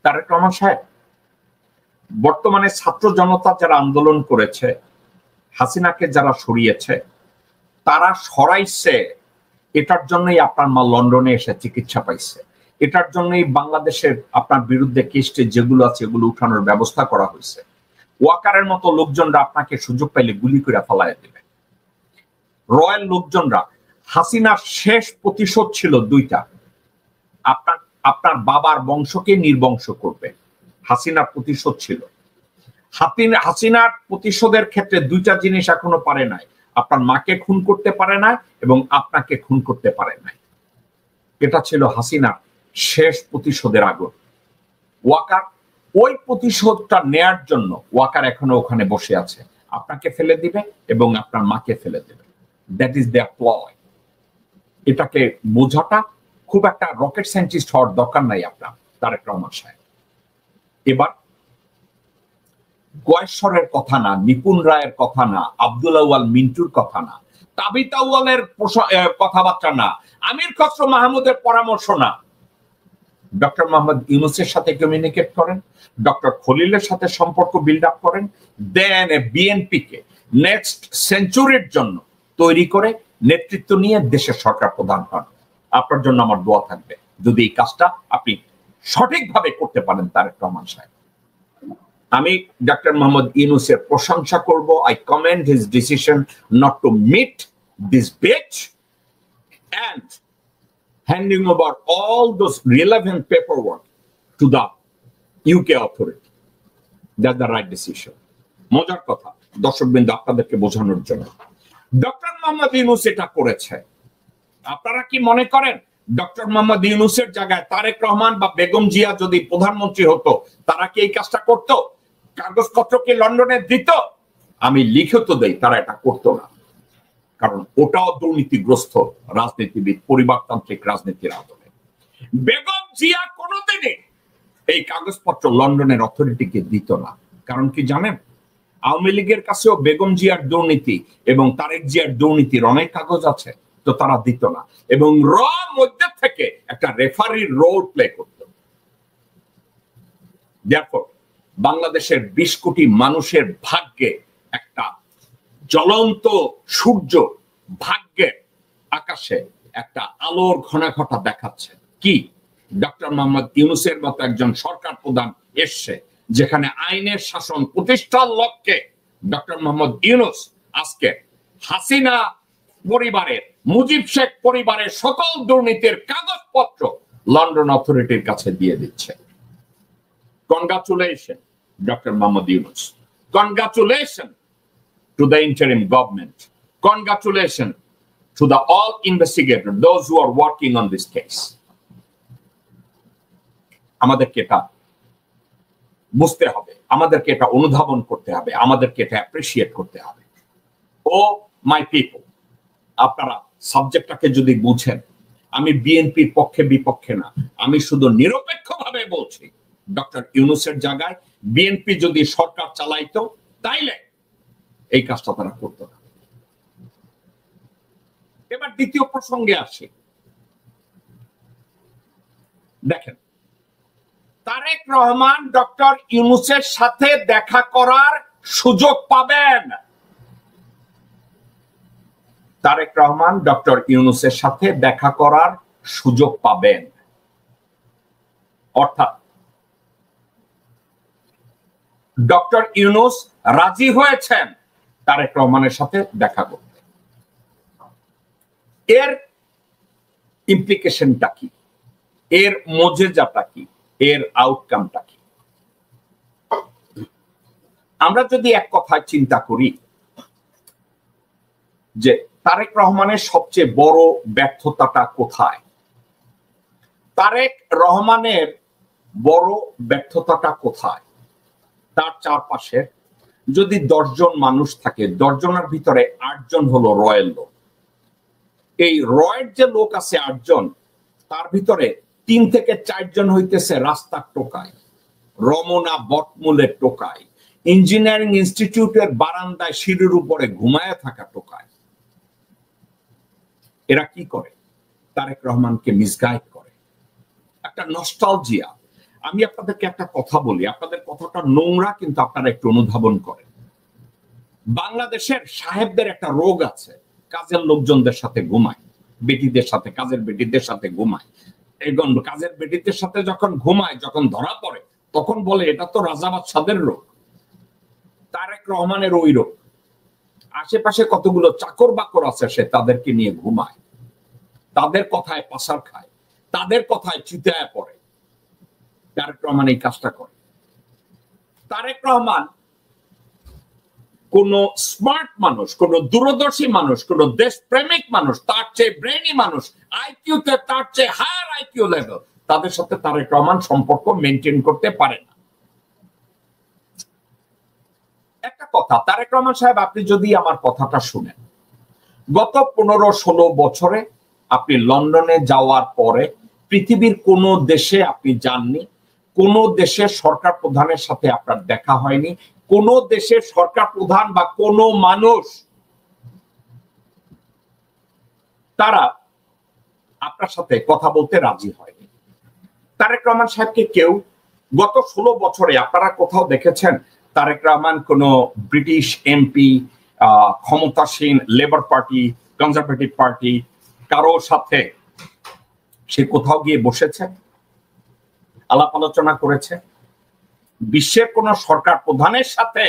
তারেক রহমান সাহেব, বর্তমানে ছাত্র জনতা যারা আন্দোলন করেছে, হাসিনাকে যারা সরিয়েছে, তারা সরাইছে, এটার জন্যই আপনার মা লন্ডনে এসে চিকিৎসা পাইছে, এটার জন্যই বাংলাদেশের আপনার বিরুদ্ধে কেসটে যেগুলো আছে এগুলো উঠানোর ব্যবস্থা করা হয়েছে। ওয়াকারের মতো লোকজনরা আপনাকে সুযোগ পাইলে গুলি করে ফেলায় দেবে। রয়্যাল লোকজনরা, হাসিনার শেষ প্রতিশোধ ছিল দুইটা, আপনার বাবার বংশকে নির্বংশ করবে, হাসিনার প্রতিশোধ ছিল। হাসিনার প্রতিশোধের ক্ষেত্রে দুইটা জিনিস এখনো পারে নাই, আপনার মাকে খুন করতে পারে না এবং আপনাকে খুন করতে পারে নাই। এটা ছিল হাসিনার শেষ প্রতিশোধের আগুন। ওয়াকার ওই প্রতিশোধটা নেয়ার জন্য ওয়াকার এখনো ওখানে বসে আছে, আপনাকে ফেলে দিবে এবং আপনার মাকে ফেলে দেবে। That is their ploy. এটাকে বোঝাটা খুব একটা রকেট সায়েন্টিস্ট হওয়ার দরকার নাই আপনার, তারেক রহমান সাহেব। এবার গয়েশ্বরের কথা না, নিপুণ রায়ের কথা না, আব্দুল আউয়াল মিন্টুর কথা না, তাবিত আউয়ালের কথাবার্তা না, আমির খসরু মাহমুদের পরামর্শ না। ডক্টর মোহাম্মদ ইউনূসের সাথে কমিউনিকেট করেন, ডক্টর খলিলের সাথে সম্পর্ক বিল্ড আপ করেন, দেন বিএনপি কে নেক্সট সেঞ্চুরির জন্য তৈরি করে নেতৃত্ব নিয়ে দেশের সরকার প্রধান হন। আপনার জন্য আমার দোয়া থাকবে যদি এই কাজটা আপনি সঠিকভাবে করতে পারেন তারেক রহমান সাহেব। আমি ডক্টর মোহাম্মদ ইউনূসের প্রশংসা করব। I commend his decision not to meet this bitch and handing over all those relevant paperwork to the UK authority. That's the right decision. মজার কথা দর্শকবৃন্দ আপনাদেরকে বোঝানোর জন্য, ডক্টর মোহাম্মদ ইউনূস এটা করেছে। আপনারা কি মনে করেন ডক্টর মোহাম্মদ ইউনূসের জায়গায় তারেক রহমান বা বেগম জিয়া যদি প্রধানমন্ত্রী হতো তারা কি এই কাজটা করতো? কাগজপত্র কি লন্ডনে দিত? আমি লিখিত দেই, তারা এটা করতো না, কারণ ওটাও দুর্নীতিগ্রস্ত রাজনীতিবিদ, পরিবারতান্ত্রিক রাজনীতির আদলে। বেগম জিয়া কোনোদিনই এই কাগজপত্র লন্ডনের অথরিটিকে দিত না। কারণ কি জানেন, আওয়ামী লীগের কাছেও বেগম জিয়ার দুর্নীতি এবং তারেক জিয়ার দুর্নীতির অনেক কাগজ আছে, তো তারা দিত না এবং মধ্যে থেকে একটা রেফারির রোল প্লে করত। Therefore, বাংলাদেশের 20 কোটি মানুষের ভাগ্যে একটা জ্বলন্ত সূর্য, ভাগ্যের আকাশে একটা আলোর ঘনাঘটা দেখাচ্ছে। কি? ডক্টর মোহাম্মদ ইউনূসের মতো একজন সরকার প্রধান এসছে, যেখানে আইনের শাসন প্রতিষ্ঠার লক্ষ্যে ডক্টর মোহাম্মদ ইউনূস আজকে হাসিনা পরিবারের, মুজিব শেখ পরিবারের সকল দুর্নীতির কাগজপত্র লন্ডন অথরিটির কাছে দিয়ে দিচ্ছে। Congratulation doctor Mohammad Yunus, congratulation to the interim government, congratulations to the all investigators, those who are working on this case. আমাদেরকে এটা বুঝতে হবে, আমাদেরকে এটা অনুধাবন করতে হবে, আমাদেরকে এটা অ্যাপ্রিশিয়েট করতে হবে। ও মাই পিপল, আপনারা সাবজেক্টটাকে যদি বুঝেন, আমি বিএনপির পক্ষে বিপক্ষে না, আমি শুধু নিরপেক্ষভাবে বলছি, ডক্টর ইউনূসের জায়গায় বিএনপি যদি সরকার চালাইতো তাইলে এই কাজটা তারা করতো না। এবার দ্বিতীয় প্রসঙ্গে আসি। দেখেন, তারেক রহমান ডক্টর ইউনূসের সাথে দেখা করার সুযোগ পাবেন। তারেক রহমান ডক্টর ইউনূসের সাথে দেখা করার সুযোগ পাবেন, অর্থাৎ ডক্টর ইউনূস রাজি হয়েছেন তারেক রহমানের সাথে দেখা করতে। এর ইমপ্লিকেশনটা কি, এর মজেজাটা কি, এর আউটকামটা কি? আমরা যদি এক কথায় চিন্তা করি যে তারেক রহমানের সবচেয়ে বড় ব্যর্থতাটা কোথায়, তারেক রহমানের বড় ব্যর্থতাটা কোথায়? তার চারপাশে যদি 10 জন মানুষ থাকে, 10 জনের ভিতরে 8 জন হলো রয়্যাল লোক। এই রয়্যাল যে লোক আছে 8 জন, তার ভিতরে 3 থেকে 4 জন হইতেছে রাস্তার টোকাই, রমনা বটমূলের টোকাই, ইঞ্জিনিয়ারিং ইনস্টিটিউটের বারান্দায় সিঁড়ির উপরে ঘুমায় থাকা টোকাই। এরা কি করে? তারেক রহমানকে মিসগাইড করে, একটা নস্টালজিয়া। আমি আপনাদেরকে একটা কথা বলি, আপনাদের কথাটা নোংরা, কিন্তু আপনারা একটু অনুধাবন করেন। বাংলাদেশের সাহেবদের একটা রোগ আছে, কাজের লোকজনদের সাথে ঘুমায়, বেটিদের সাথে, কাজের বেটিদের সাথে ঘুমায়। এবং কাজের বেটিদের সাথে যখন ঘুমায়, যখন ধরা পড়ে, তখন বলে এটা তো রাজা বাদশাদের রোগ। তারেক রহমানের ওই রোগ। আশেপাশে কতগুলো চাকর বাকর আছে, সে তাদেরকে নিয়ে ঘুমায়, তাদের কথায় পাশার খায়, তাদের কথায় চিতায় পড়ে। তারেক রহমান এই কাজটা করে। তারেক রহমান কোন স্মার্ট মানুষ, কোন দূরদর্শী মানুষ, কোন দেশপ্রেমিক মানুষ, তার চেয়ে ব্রেনি মানুষ, আইকিউতে তার চেয়ে হায়ার আইকিউ লেভেল, তাদের সাথে তারেক রহমান সম্পর্ক মেনটেন করতে পারে না। একটা কথা, তারেক রহমান সাহেব, আপনি যদি আমার কথাটা শুনেন, গত 15-16 বছরে আপনি লন্ডনে যাওয়ার পরে পৃথিবীর কোন দেশে আপনি যাননি, কোন দেশের সরকার প্রধানের সাথে আপনার দেখা হয়নি, কোন দেশের সরকার প্রধান বা কোন মানুষ তারা আপনার সাথে কথা বলতে রাজি হয়নি। তারেক রহমান সাহেবকে কেউ গত 16 বছরে আপনারা কোথাও দেখেছেন তারেক রহমান কোন ব্রিটিশ এমপি, ক্ষমতাসীন লেবার পার্টি, কনজারভেটিভ পার্টি, কারো সাথে সে কোথাও গিয়ে বসেছে, আলাপ আলোচনা করেছে? বিশ্বের কোন সরকার প্রধানের সাথে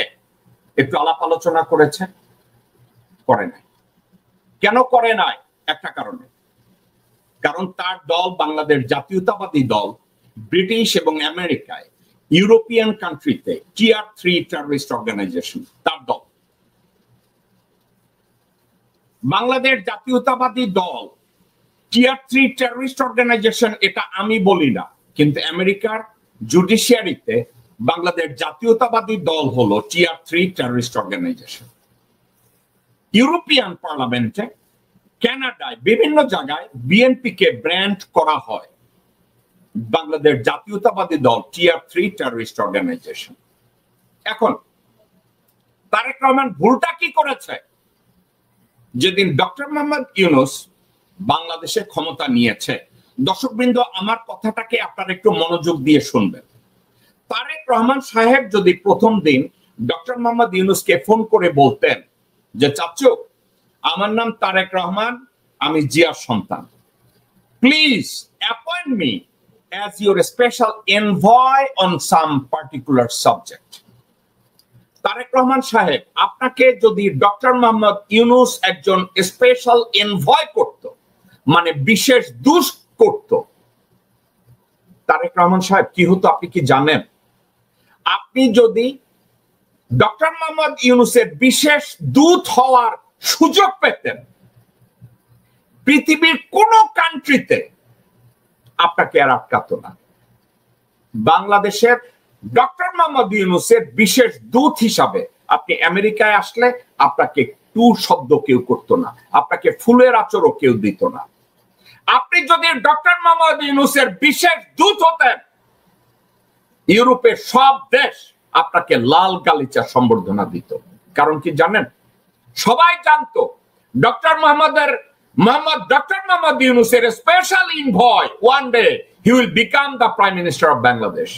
একটু আলাপ আলোচনা করেছে? করে নাই। কেন করে নাই? একটা কারণে, কারণ তার দল, বাংলাদেশ জাতীয়তাবাদী দল, ব্রিটিশ এবং আমেরিকায়, ইউরোপিয়ান কান্ট্রিতে টিয়ার 3 টেররিস্ট অর্গানাইজেশন তার দল। বাংলাদেশ জাতীয়তাবাদী দল টিয়ার 3 টেররিস্ট অর্গানাইজেশন, এটা আমি বলি না, কিন্তু আমেরিকার জুডিশিয়ারিতে বাংলাদেশ জাতীয়তাবাদী দল হলো টিয়ার 3 টেররিস্ট অর্গানাইজেশন। ইউরোপিয়ান পার্লামেন্টে, কানাডায়, বিভিন্ন জায়গায় বিএনপি কে ব্র্যান্ড করা হয় বাংলাদেশ জাতীয়তাবাদী দল টিয়ার 3 টেররিস্ট অর্গানাইজেশন। এখন তারেক রহমান ভুলটা কি করেছে? যেদিন ডক্টর মোহাম্মদ ইউনূস বাংলাদেশে ক্ষমতা নিয়েছে, দর্শকবৃন্দ আমার কথাটাকে আপনারা একটু মনোযোগ দিয়ে শুনবেন। তারেক রহমান সাহেব যদি প্রথম দিন ডক্টর মোহাম্মদ ইউনূসকে ফোন করে বলতেন যে চাচু, আমার নাম তারেক রহমান, আমি জিয়ার সন্তান, please appoint me as your special envoy on some particular subject. Tarique Rahman Saheb, আপনাকে যদি ডক্টর মোহাম্মদ ইউনূস একজন স্পেশাল এনভয় করত, মানে বিশেষ দূত করত, তারেক রহমান সাহেব কি হতো আপনি কি জানেন? আপনি যদি ডক্টর মোহাম্মদ ইউনূসের বিশেষ দূত হওয়ার সুযোগ পেতেন, পৃথিবীর কোন কান্ট্রিতে আপনাকে আর আটকাতো না। বাংলাদেশের ডক্টর মোহাম্মদ ইউনূসের বিশেষ দূত হিসাবে আপনি আমেরিকায় আসলে আপনাকে টু শব্দ কেউ করতো না, আপনাকে ফুলের আচরও কেউ দিত না। আপনি যদি ডক্টর মোহাম্মদ ইউনূসের বিশেষ দূত হতেন, ইউরোপের সব দেশ আপনাকে লাল গালিচা সম্বর্ধনা দিত। কারণ কি জানেন? সবাই জানতো ডক্টর মোহাম্মদ ইউনূসের special envoy, one day he will become the prime minister of Bangladesh.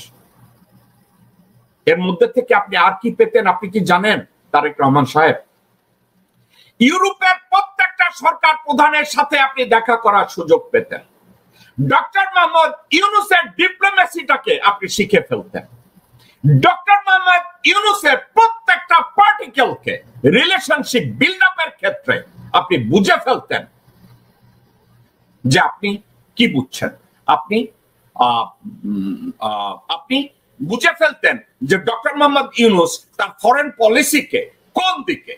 এর মধ্যে থেকে আপনি আর কি পেতেন আপনি কি জানেন তারেক রহমান সাহেব? ইউরোপের প্রত্যেকটা সরকার প্রধানের সাথে আপনি দেখা করার সুযোগ পেতেন। ডক্টর মোহাম্মদ ইউনূসের ডিপ্লোমেসিটাকে আপনি শিখে ফেলতেন। ডক্টর মোহাম্মদ ইউনূসের প্রত্যেকটা পার্টিকেলকে রিলেশনশিপ বিল্ড আপের ক্ষেত্রে আপনি বুঝে ফেলতেন যে আপনি কি বুঝছেন। আপনি বুঝে ফেলতেন যে ডক্টর মোহাম্মদ ইউনূস তার ফরেন পলিসিকে কোন দিকে।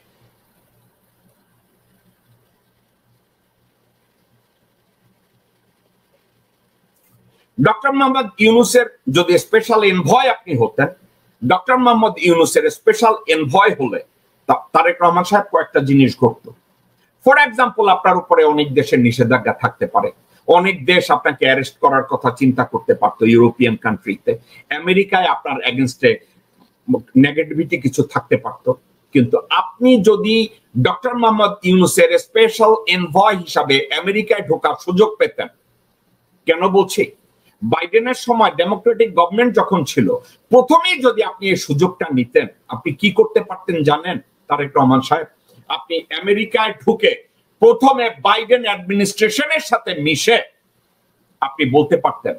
ডক্টর মোহাম্মদ ইউনূসের যদি স্পেশাল এনভয় আপনি হতেন, ডক্টর মোহাম্মদ ইউনূসের স্পেশাল এনভয় হলে তারেক রহমান সাহেব কয়েকটা জিনিস ঘটতো। ফর এক্সাম্পল, আপনার উপরে অনেক দেশের নিষেধাজ্ঞা থাকতে পারে, অনেক দেশ আপনাকে অ্যারেস্ট করার কথা চিন্তা করতে পারতো ইউরোপিয়ান কান্ট্রিতে, আমেরিকায় আপনার এগেনস্টে নেগেটিভিটি কিছু থাকতে পারতো। কিন্তু আপনি যদি ডক্টর মোহাম্মদ ইউনূসের স্পেশাল এনভয় হিসাবে আমেরিকায় ঢোকার সুযোগ পেতেন, কেন বলছি? বাইডেনের সময় ডেমোক্রেটিক গভর্নমেন্ট যখন ছিল, প্রথমেই যদি আপনি এই সুযোগটা নিতেন, আপনি কি করতে পারতেন জানেন তারেক রহমান সাহেব? আপনি আমেরিকায় ঢুকে প্রথমে বাইডেন অ্যাডমিনিস্ট্রেশনের সাথে মিশে আপনি বলতে পারতেন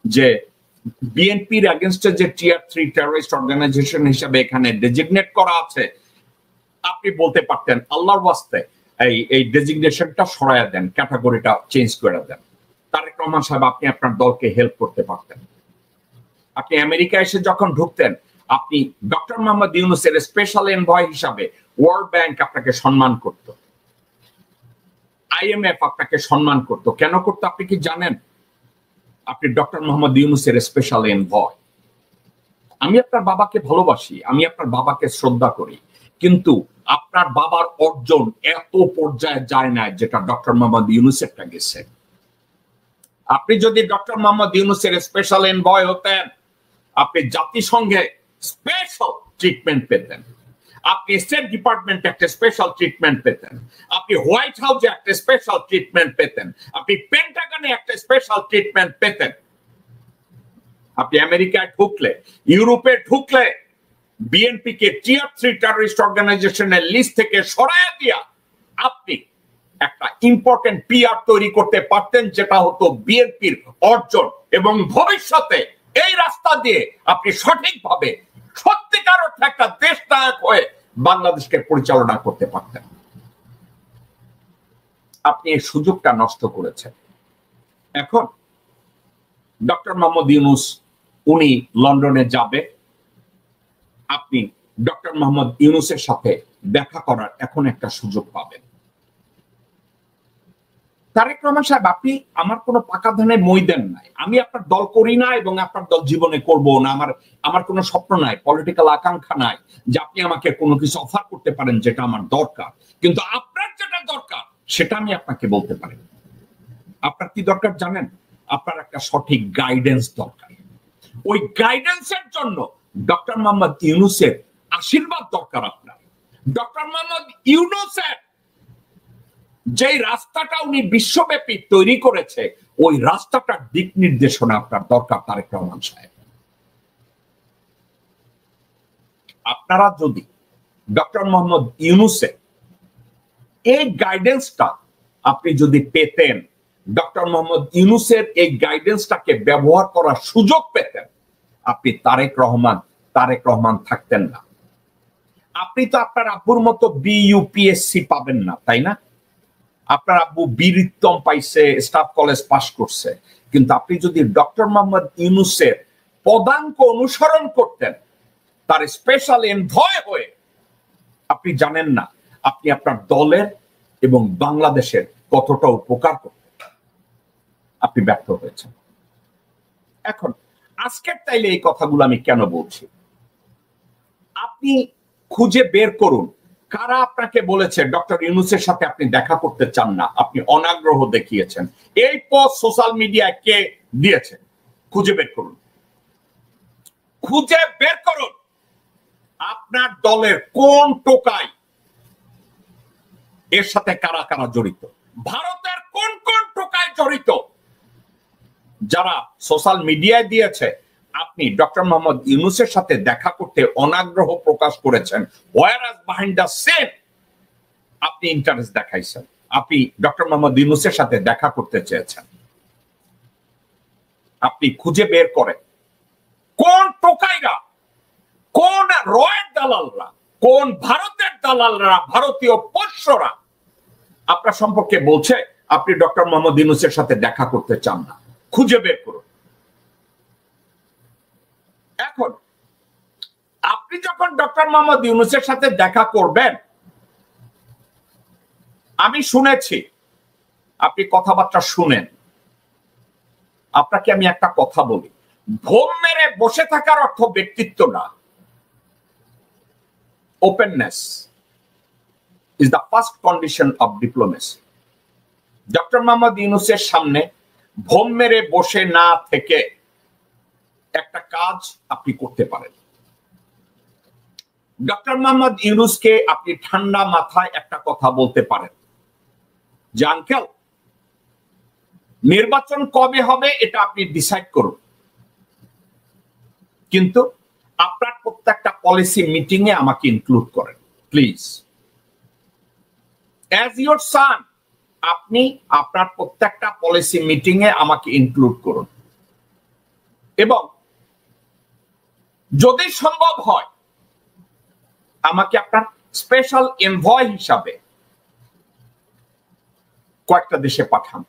যে বিএনপির এগেনস্টে যে টিয়ার 3 টেররিস্ট অর্গানাইজেশন হিসেবে এখানে ডেজিগনেট করা আছে, আপনি বলতে পারতেন আল্লাহর ওয়াস্তে এই ডেজিগনেশনটা সরাইয়া দেন, ক্যাটাগরিটা চেঞ্জ করে দেন। তারেক রহমান সাহেব, আপনি আপনার দলকে হেল্প করতে পারতেন। আপনি আমেরিকা এসে যখন ঢুকতেন, আপনি ডক্টর মোহাম্মদ ইউনূসের স্পেশাল এনভয় হিসাবে ওয়ার্ল্ড ব্যাংক আপনাকে সম্মান করত, IMF আপনাকে সম্মান করত। কেন করতো আপনি কি জানেন? আপনি ডক্টর মোহাম্মদ ইউনূসের স্পেশাল এনভয়। আমি আপনার বাবাকে ভালোবাসি, আমি আপনার বাবাকে শ্রদ্ধা করি, কিন্তু আপনার বাবার অর্জন এত পর্যায়ে যায় না যেটা ডক্টর মোহাম্মদ ইউনূসেরটা গেছে। আপনি যদি ডক্টর মোহাম্মদ ইউনূসের স্পেশাল এনভয় হতেন, আপনি জাতিসংঘে স্পেশাল ট্রিটমেন্ট পেতেন, আপনি স্টেট ডিপার্টমেন্টে একটা স্পেশাল ট্রিটমেন্ট পেতেন, আপনি হোয়াইট হাউসে একটা স্পেশাল ট্রিটমেন্ট পেতেন, আপনি পেন্টাগনে একটা স্পেশাল ট্রিটমেন্ট পেতেন। আপনি আমেরিকায় ঢুকলে, ইউরোপে ঢুকলে বিএনপি কে টিয়ার 3 টেররিস্ট অর্গানাইজেশনের লিস্ট থেকে সরাইয়া দিয়া আপনি একটা ইম্পর্টেন্ট পিআর তৈরি করতে পারতেন, যেটা হতো বিএনপির অর্জন, এবং ভবিষ্যতে এই রাস্তা দিয়ে আপনি সঠিকভাবে সত্যিকার অর্থে একটা দেশ নায়ক হয়ে বাংলাদেশকে পরিচালনা করতে পারতেন। আপনি এই সুযোগটা নষ্ট করেছেন। এখন ডক্টর মোহাম্মদ ইউনূস উনি লন্ডনে যাবে, আপনি ডক্টর মোহাম্মদ ইউনূসের সাথে দেখা করার এখন একটা সুযোগ পাবেন। তারেক রহমান সাহেব, আপনি আমার কোনো পাকা ধানে মই দেন নাই, আমি আপনার দল করি না এবং আপনার দল জীবনে করবো না। আমার কোনো স্বপ্ন নাই, পলিটিক্যাল আকাঙ্ক্ষা নাই যে আপনি আমাকে কোনো কিছু অফার করতে পারেন যেটা আমার দরকার, কিন্তু আপনার যেটা দরকার সেটা আমি আপনাকে বলতে পারি। আপনার কি দরকার জানেন? আপনার একটা সঠিক গাইডেন্স দরকার। ওই গাইডেন্সের জন্য ডক্টর মোহাম্মদ ইউনূসের আশীর্বাদ দরকার আপনার। ডক্টর মোহাম্মদ ইউনূসের যে রাস্তাটা উনি বিশ্বব্যাপী তৈরি করেছে, ওই রাস্তাটার দিক নির্দেশনা আপনার দরকার তারেক রহমান সাহেব। আপনারা যদি ডক্টর মোহাম্মদ ইউনূসের এই গাইডেন্সটা আপনি যদি পেতেন, ডক্টর মোহাম্মদ ইউনূসের এই গাইডেন্সটাকে ব্যবহার করার সুযোগ পেতেন, আপনি তারেক রহমান থাকতেন না। আপনি তো আপনার আব্বুর মতো বিইউপিএসসি পাবেন না, তাই না? আপনার আব্বু বীরিত্তম পাইছে, স্টাফ কলেজ পাশ করছে, কিন্তু আপনি যদি ডক্টর মোহাম্মদ ইউনূসের পদাঙ্ক অনুসরণ করতেন, তার স্পেশাল এনভয় হয়ে, আপনি জানেন না আপনি আপনার দলের এবং বাংলাদেশের কতটা উপকার করতেন। আপনি ব্যর্থ হয়েছেন। এখন আজকের তাইলে এই কথাগুলো আমি কেন বলছি, আপনি খুঁজে বের করুন কারা আপনাকে বলেছে ডক্টর ইউনূসের সাথে আপনি দেখা করতে চান না, আপনি অনাগ্রহ দেখিয়েছেন। এই পোস্ট সোশ্যাল মিডিয়ায় কে দিয়েছে? খুঁজে বের করুন, খুঁজে বের করুন আপনার দলের কোন টোকাই এর সাথে কারা কারা জড়িত, ভারতের কোন কোন টোকায় জড়িত, যারা সোশ্যাল মিডিয়ায় দিয়েছে আপনি ডক্টর মোহাম্মদ ইউনূসের সাথে দেখা করতে অনাগ্রহ প্রকাশ করেছেন, whereas behind the scene আপনি ইন্টারেস্ট দেখাইছেন, আপনি ডক্টর মোহাম্মদ ইউনূসের সাথে দেখা করতে চেয়েছেন। আপনি খুঁজে বের করেন কোন টোকাইরা, কোন রয়ের দালালরা, কোন ভারতের দালালরা, ভারতীয় পোষ্যরা আপনার সম্পর্কে বলছে আপনি ডক্টর মোহাম্মদ ইউনূসের সাথে দেখা করতে চান না। খুঁজে বের করুন। এখন আপনি যখন ডক্টর মোহাম্মদ ইউনূসের সাথে দেখা করবেন, আমি শুনেছি আপনি কথাবার্তা শুনেন, আপনাকে আমি একটা কথা বলি, ভোম মেরে বসে থাকার অর্থ ব্যক্তিত্ব না। Openness is the first condition of diplomacy. Doctor Mohammad ইউনূসের সামনে ভোম মেরে বসে না থেকে একটা কাজ আপনি করতে পারেন। ডক্টর মোহাম্মদ ইউনূসকে আপনি ঠান্ডা মাথায় একটা কথা বলতে পারেন যে আঙ্কেল, নির্বাচন কবে হবে এটা আপনি ডিসাইড করুন, কিন্তু আপনার প্রত্যেকটা পলিসি মিটিং এ আমাকে ইনক্লুড করেন প্লিজ। অ্যাজ ইয়োর সান আপনি আপনার প্রত্যেকটা পলিসি মিটিং এ আমাকে ইনক্লুড করুন, এবং যদি সম্ভব হয় আমাকে আপনার স্পেশাল এনভয় হিসাবে কয়েকটা দেশে পাঠান।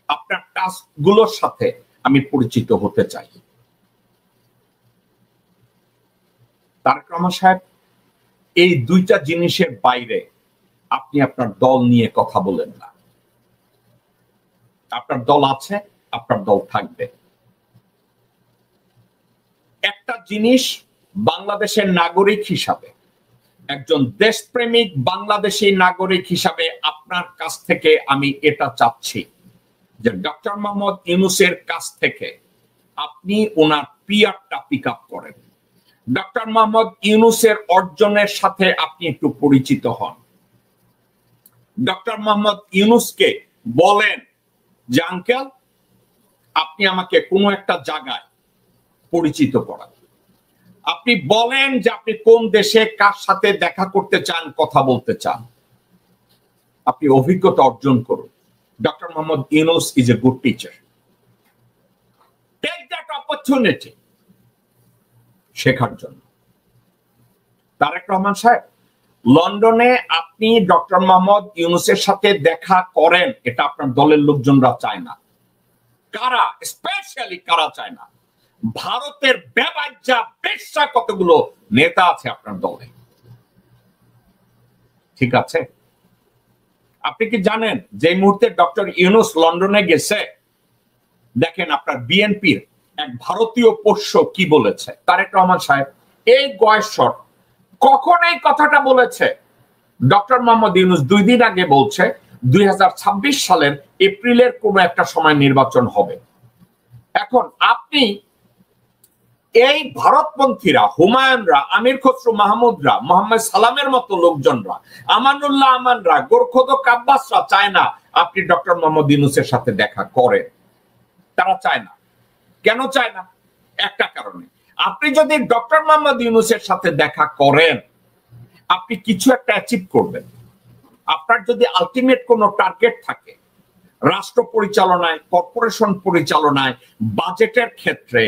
আপনার টাস্কগুলোর সাথে আমি পরিচিত হতে চাই। তারেক রহমান সাহেব, এই দুইটা জিনিসের বাইরে আপনি আপনার দল নিয়ে কথা বলেন না। আপনার দল আছে, আপনার দল থাকবে। একটা জিনিস বাংলাদেশের নাগরিক হিসাবে, একজন দেশপ্রেমিক বাংলাদেশী নাগরিক হিসাবে আপনার কাছ থেকে আমি এটা চাচ্ছি যে ডক্টর মোহাম্মদ ইউনূসের কাছ থেকে আপনি ওনার পিআরটা পিক আপ করেন। ডক্টর মোহাম্মদ ইউনূসের অর্জনের সাথে আপনি একটু পরিচিত হন। ডক্টর মোহাম্মদ ইউনূসকে বলেন যে আঙ্কেল, আপনি আমাকে কোনো একটা জায়গায় পরিচিত করান। আপনি বলেন যে আপনি কোন দেশে কার সাথে দেখা করতে চান, কথা বলতে চান। আপনি অভিজ্ঞতা অর্জন করুন। Doctor Mohammad Yunus is a good teacher. Take that opportunity শেখার জন্য। তারেক রহমান সাহেব, লন্ডনে আপনি ডক্টর মোহাম্মদ ইউনূসের সাথে দেখা করেন, এটা আপনার দলের লোকজনরা চায় না। কারা, স্পেশালি কারা চায় না? ভারতের বেবাজ্জা বেশ্যা কতগুলো নেতা আছে আপনার দলে, ঠিক আছে? আপনি কি জানেন যে মুহূর্তে ডক্টর ইউনূস লন্ডনে গেছে, দেখেন আপনার বিএনপির এক ভারতীয় পোষ্য কি বলেছে? তারেক রহমান সাহেব এই গয়েশ্বর কখন এই কথাটা বলেছে? ডক্টর মোহাম্মদ ইউনূস 2 দিন আগে বলছে 2026 সালের এপ্রিলের কোন একটা সময় নির্বাচন হবে। এখন আপনি এই ভারতপন্থীরা, হুমায়ুনরা, আমির খসরু মাহমুদরা, মোহাম্মদ সালামের মতো লোকজনরা, আমানুল্লাহ আমানরা, গোরখোদক আব্বাসরা চায় না আপনি ডক্টর মোহাম্মদ ইউনূসের সাথে দেখা করেন। তারা চায় না। কেন চায় না? একটা কারণে, আপনি যদি ডক্টর মোহাম্মদ ইউনূসের সাথে দেখা করেন আপনি কিছু একটা অ্যাচিভ করবেন। আপনার যদি আলটিমেট কোনো টার্গেট থাকে, রাষ্ট্র পরিচালনায়, কর্পোরেশন পরিচালনায়, বাজেটের ক্ষেত্রে,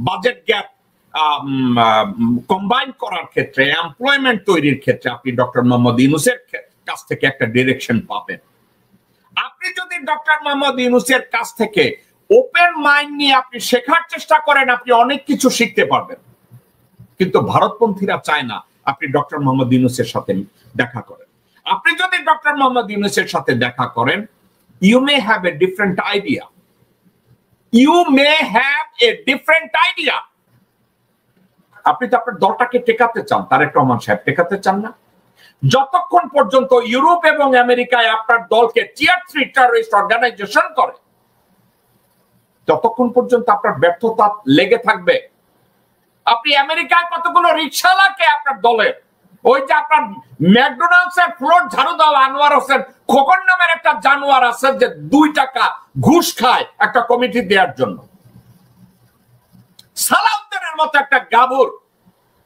বাজেট গ্যাপ কম্বাইন করার ক্ষেত্রে, এমপ্লয়মেন্ট তৈরির ক্ষেত্রে আপনি ডক্টর মোহাম্মদ ইউনূসের কাছ থেকে একটা ডিরেকশন পাবেন। আপনি যদি ডক্টর মোহাম্মদ ইউনূসের কাছ থেকে ওপেন মাইন্ড নিয়ে আপনি শেখার চেষ্টা করেন, আপনি অনেক কিছু শিখতে পারবেন। কিন্তু ভারতপন্থীরা চায় না আপনি ডক্টর মোহাম্মদ ইউনূসের সাথে দেখা করেন। আপনি যদি ডক্টর মোহাম্মদ ইউনূসের সাথে দেখা করেন, you may have a different idea. You may have a different idea. আপনি তো আপনার দলটাকে টেকাতে চান, তারেক রহমান সাহেব টেকাতে চান না। যতক্ষণ পর্যন্ত ইউরোপ এবং আমেরিকায় আপনার দলকে টিয়ার 3 টেররিস্ট অর্গানাইজেশন করে, ততক্ষণ পর্যন্ত আপনার ব্যর্থতা লেগে থাকবে। আপনি আমেরিকায় কতগুলো রিকশাওয়ালাকে আপনার দলের, ওই যে আপনার ম্যাকডোনাল্ডস এর ফ্লোর ঝাড়ু দেওয়া আনোয়ার হোসেন খোকন নামের একটা জানোয়ার আছে যে 2 টাকা ঘুষ খায় একটা কমিটি দেওয়ার জন্য। সালাউদ্দিনের মতো একটা গাবুর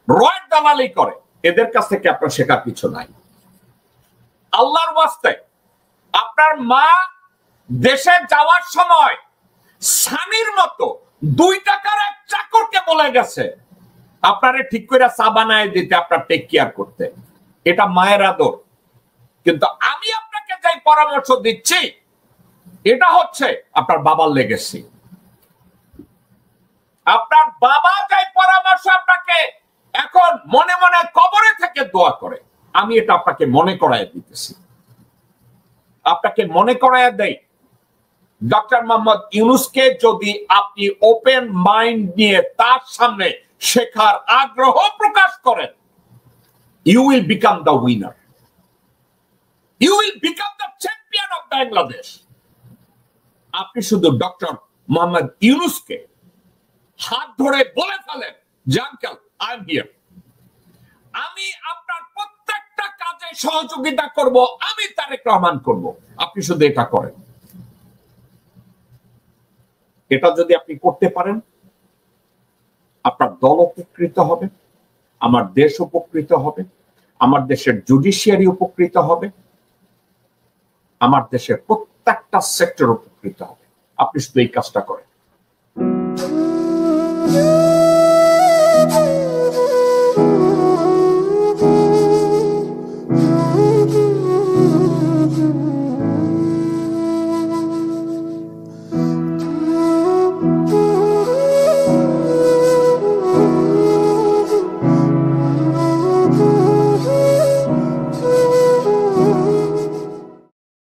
রয়ের দালালি করে। এদের কাছ থেকে আপনার শেখার কিছু নাই। আল্লাহর ওয়াস্তে আপনার মা দেশে যাওয়ার সময় স্বামীর মতো 2 টাকার এক চাকরকে বলে গেছে আপনারে ঠিক করে চা বানায় দিতে, আপনার টেক কেয়ার করতে। এটা মায়ের আদর। কিন্তু আমি আপনাকে যাই পরামর্শ দিচ্ছি এটা হচ্ছে আপনার বাবার লেগেসি। আপনার বাবা যাই পরামর্শ আপনাকে এখন মনে মনে কবরে থেকে দোয়া করে, আমি এটা আপনাকে মনে করায় দিতেছি। আপনাকে মনে করায় দেই, ডক্টর মোহাম্মদ ইউনূসকে যদি আপনি ওপেন মাইন্ড নিয়ে তার সামনে শেখার আগ্রহ প্রকাশ করেন, you will become the winner. You will become the champion of Bangladesh. আপনি শুধু ডক্টর মোহাম্মদ ইউনূসকে হাত ধরে বলে ফেলেন যে আঙ্কেল, আই এম হিয়ার। আমি আপনার প্রত্যেকটা একটা কাজে সহযোগিতা করব, আমি তারেক রহমান করব, আপনি শুধু এটা করেন। এটা যদি আপনি করতে পারেন, আপনার দল উপকৃত হবে, আমার দেশ উপকৃত হবে, আমার দেশের জুডিশিয়ারি উপকৃত হবে, আমার দেশের প্রত্যেকটা সেক্টর উপকৃত হবে। আপনি শুধু এই কাজটা করেন।